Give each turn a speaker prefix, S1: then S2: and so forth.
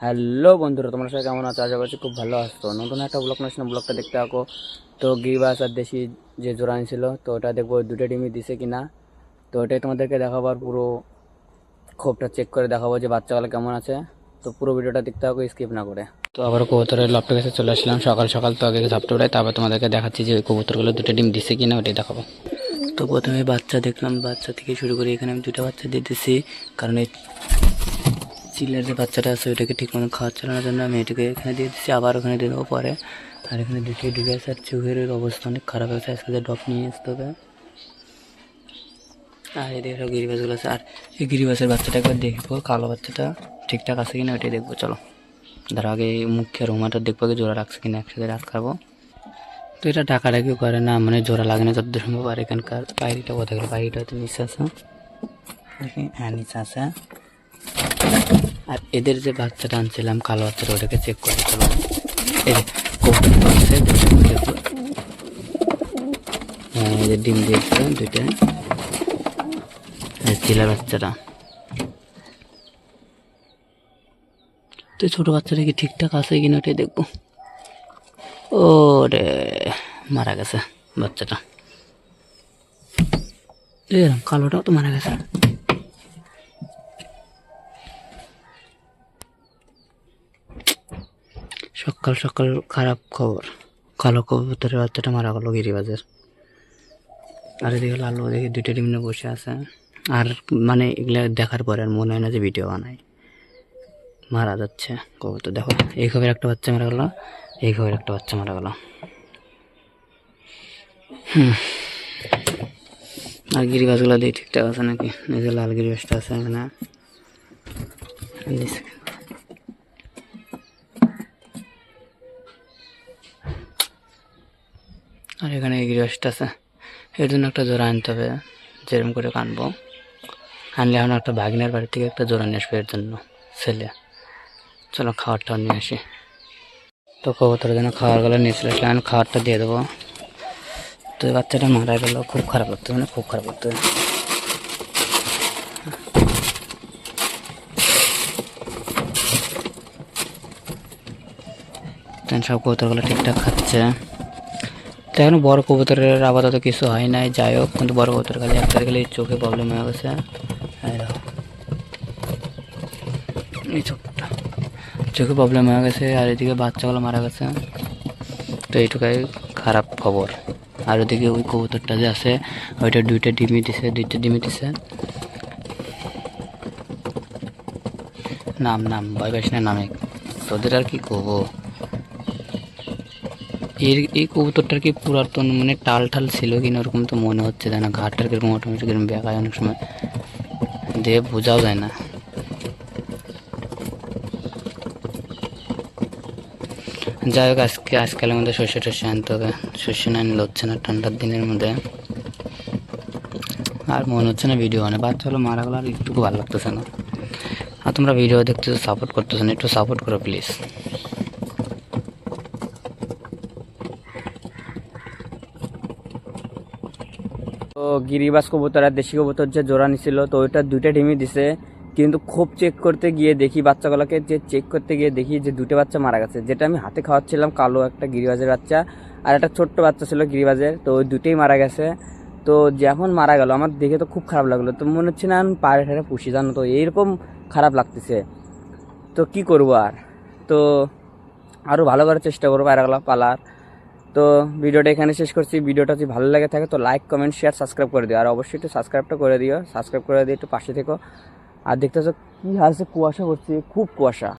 S1: Hello বন্ধুরা, তোমরা সবাই কেমন আছো? আশা করছি খুব ভালো আসতো। নতুন একটা ব্লগ নিয়েছিলাম, ব্লগটা দেখতে থাকো। তো গিরিবাস আর দেশি যে জোড়া ছিল, তো ওটা দেখবো দুটো টিমই দিছে কিনা। তো ওটাই তোমাদেরকে দেখাবো, আর পুরো খোপটা চেক করে দেখাবো যে বাচ্চাগুলো কেমন আছে। তো পুরো ভিডিওটা দেখতে থাকো, স্কিপ না করে। তো আবার কবুতরের লফটের কাছে চলে আসলাম সকাল সকাল। তো আগে ঝাপটে উঠাই, তারপর তোমাদেরকে দেখাচ্ছি যে ওই কবুতরগুলো দুটো ডিম দিছে কিনা, ওটাই দেখাবো। তো প্রথমে বাচ্চা দেখলাম, বাচ্চা থেকে শুরু করে এখানে আমি দুটো বাচ্চা দিয়ে দিচ্ছি, কারণ এই চিলের যে বাচ্চাটা আছে ওইটাকে ঠিক মতো খাওয়া চালানোর জন্য আমি এটাকে এখানে দিয়ে দিচ্ছি, আবার ওখানে দিয়ে দেবো পরে। আর এখানে দুটোই ডুবে আছে, আর চোখের অবস্থা অনেক খারাপ হয়েছে, আজকে ড্রপ নিয়ে আসতে হবে। আর এদিকে সব গিরিবাসগুলো আছে, আর এই গিরিবাসের বাচ্চাটা একবার দেখবো, কালো বাচ্চাটা ঠিকঠাক আছে কিনা ওইটাই দেখবো। চলো ধরো আগে মুখ্য রোমাটা দেখবো, আগে জোড়া রাখছে কিনা, একসাথে রাত খাবো। তো এটা ডাকাডাকিও করে না, মানে জোড়া লাগে না যতদূর সম্ভব। আর এখানকার পায়রিটা কোথায় গেলো? পায়রিটা হয়তো নিচে আছে, দেখি হ্যাঁ নিচে আছে। আর এদের যে বাচ্চাটা আনছিলাম কালো বাচ্চাটা, ওটাকে চেক করে চলো। এই যে হ্যাঁ, এই যে ডিম দিয়েছে দুইটা, চিলার বাচ্চাটা। তো ছোটো বাচ্চাটা কি ঠিকঠাক আছে কিনা ওটাই দেখবো। ও রে, মারা গেছে বাচ্চাটা। কালোটাও তো মারা গেছে। সকাল সকাল খারাপ খবর, কালো কবুতরের বাচ্চাটা মারা গেল গিরিবাজের। আর এদিকে লালু দেখি দুইটা ডিম নিয়ে বসে আছে। আর মানে এগুলা দেখার পরে আর মনে হয় না যে ভিডিও বানাই, মারা যাচ্ছে কবুতর। দেখো এই খবর একটা বাচ্চা মারা গেল, এই খবর একটা বাচ্চা মারা গেল। আর গিরিবাজগুলো দিয়ে ঠিকঠাক আছে নাকি? এই যে লাল গিরিবাজটা আছে এখানে, আর এখানে এই গিরিবাজটা আছে। এর জন্য একটা জোড়া আনতে হবে, যেরকম করে কানবো। আনলে এখন একটা ভাগিনার বাড়ি থেকে একটা জোড়া নিয়ে আসবে এর জন্য ছেলে। চলো খাবারটা নিয়ে আসি। তো কবুতরের জন্য খাবার গুলো নিয়ে চলে আসলাম, খাবারটা দিয়ে দেবো। তো এই বাচ্চাটা মারা গেল, খুব খারাপ লাগতো, মানে খুব খারাপ লাগতো। সব কবুতরগুলো ঠিকঠাক খাচ্ছে। তো এখন বড় কবুতরের আপাতত কিছু হয় নাই, যাই হোক। কিন্তু বড় কবুতর খালি একটা গেলে চোখে প্রবলেম হয়ে গেছে। এই চোখে প্রবলেম হয়ে গেছে, আর এদিকে বাচ্চাগুলো মারা গেছে। তো এইটুকাই খারাপ খবর। আর ওদিকে ওই কবুতরটা যে আছে ওইটা দুইটা ডিমই দিছে। নাম ভয় পাইস না নামে, তোদের আর কি করবো। এই কবুতরটার কি পুরাতন মানে টাল ছিল কিনা ওরকম তো মনে হচ্ছে, তাই না? ঘাটটার কিরকম অটোমেটিক এরকম বেকায় অনেক সময় দিয়ে বোঝাও যায় না। যাই হোক, আজকালের মধ্যে শস্য আনতে হবে। শস্য না আনলে হচ্ছে না ঠান্ডার দিনের মধ্যে। আর মনে হচ্ছে না ভিডিও বানায়, বাচ্চা হলো মারা গেলো, আর একটু ভালো লাগতেছে না। আর তোমরা ভিডিও দেখতেছো, সাপোর্ট করতেছো না, একটু সাপোর্ট করো প্লিজ। তো গিরিবাস কবুতর আর দেশি কবুতর যে জোড়া নিছিল, তো ওইটা দুইটা ডিমই দিছে। কিন্তু খুব চেক করতে গিয়ে দেখি, বাচ্চাগুলোকে যে চেক করতে গিয়ে দেখি যে দুটো বাচ্চা মারা গেছে। যেটা আমি হাতে খাওয়াচ্ছিলাম কালো একটা গিরিবাজের বাচ্চা, আর একটা ছোট্ট বাচ্চা ছিল গিরিবাজের, তো ওই দুটোই মারা গেছে। তো যখন মারা গেল আমার দেখে তো খুব খারাপ লাগলো। তো মনে হচ্ছে না আমি পাড়ে ঠাড়ে পুষি, জানো তো, এইরকম খারাপ লাগতেছে। তো কি করবো আর, তো আরও ভালো করার চেষ্টা করবো পায়রাগুলো পালার। তো ভিডিওটা এখানে শেষ করছি। ভিডিওটা যদি ভালো লাগে থাকে তো লাইক, কমেন্ট, শেয়ার, সাবস্ক্রাইব করে দিও। আর অবশ্যই একটু সাবস্ক্রাইবটা করে দিও, সাবস্ক্রাইব করে দিয়ে একটু পাশে থেকো। আর দেখতেছো কি হালছে, কুয়াশা করছে, খুব কুয়াশা।